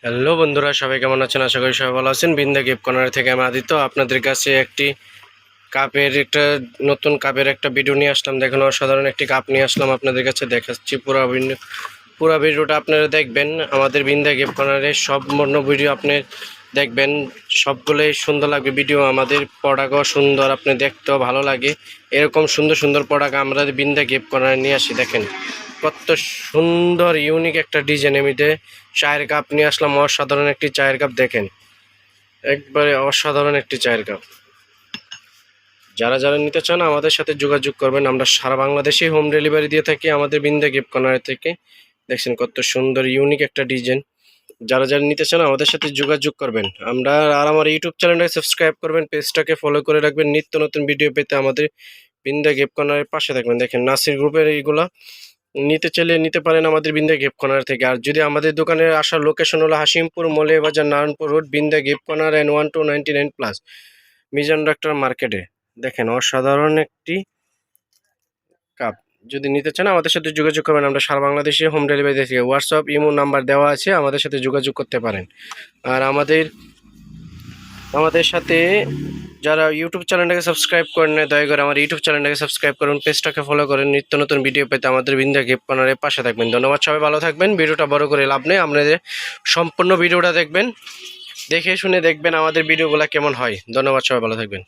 Hello বন্ধুরা, সবাই কেমন আছেন? আশা করি সবাই ভালো আছেন। বিন্দা গিফট কর্নার থেকে আমি আদিত্য আপনাদের কাছে একটি নতুন কাপের একটা ভিডিও নিয়ে আসলাম। দেখুন, অসাধারণ একটি কাপ নিয়ে আসলাম আপনাদের কাছে দেখাচ্ছি। পুরো ভিডিওটা আপনারা দেখবেন। আমাদের বিন্দা গিফট কর্নারের সম্পূর্ণ ভিডিও আপনি দেখবেন, সবগুলোই সুন্দর লাগবে ভিডিও। আমাদের প্রোডাক্টও সুন্দর, আপনি দেখতেও ভালো লাগে। এরকম সুন্দর সুন্দর প্রোডাক্ট আমরা বিন্দা গিফট কর্নারে নিয়ে আসি। দেখেন কত সুন্দর ইউনিক একটা ডিজাইনের মধ্যে চায়ের কাপ নিয়ে আসলাম। অসাধারণ একটি চায়ের কাপ, দেখেন একবারে অসাধারণ একটি চায়ের কাপ। যারা যারা নিতে চান আমাদের সাথে যোগাযোগ করবেন। আমরা সারা বাংলাদেশে হোম ডেলিভারি দিয়ে থাকি আমাদের বিন্দা গিফট কর্নার থেকে। দেখছেন কত সুন্দর ইউনিক একটা ডিজাইন। যারা যারা নিতে চান আমাদের সাথে যোগাযোগ করবেন। আমার ইউটিউব চ্যানেলটাকে সাবস্ক্রাইব করবেন, পেজটাকে ফলো করে রাখবেন। নিত্য নতুন ভিডিও পেতে আমাদের বিন্দা গিফট কর্নারের পাশে থাকবেন। দেখেন নাসির গ্রুপের এইগুলা নিতে চাইলে নিতে পারেন আমাদের বিন্দা গিফট কর্নার থেকে। আর যদি আমাদের দোকানের আসার লোকেশন হলো হাসিমপুর মলে বাজার, Narayanpur road, Binda gift corner N1299+, Mizan doctor মার্কেটে। দেখেন অসাধারণ একটি কাপ। যদি নিতে চান আমাদের সাথে যোগাযোগ করবেন। আমরা সারা বাংলাদেশে হোম ডেলিভারি দিয়ে থাকি। হোয়াটসঅ্যাপ, ইমো নাম্বার দেওয়া আছে, আমাদের সাথে যোগাযোগ করতে পারেন। আর আমাদের সাথে যারা ইউটিউব চ্যানেলটাকে সাবস্ক্রাইব করেন না, দয়া করে আমার ইউটিউব চ্যানেলটাকে সাবস্ক্রাইব করুন, পেজটাকে ফলো করেন। নিত্য নতুন ভিডিও পেতে আমাদের বিন্দা গিফট কর্নারের পাশে থাকবেন। ধন্যবাদ, সবাই ভালো থাকবেন। ভিডিওটা বড় করে লাভ নেই, আপনাদের সম্পূর্ণ ভিডিওটা দেখবেন, দেখে শুনে দেখবেন আমাদের ভিডিওগুলো কেমন হয়। ধন্যবাদ, সবাই ভালো থাকবেন।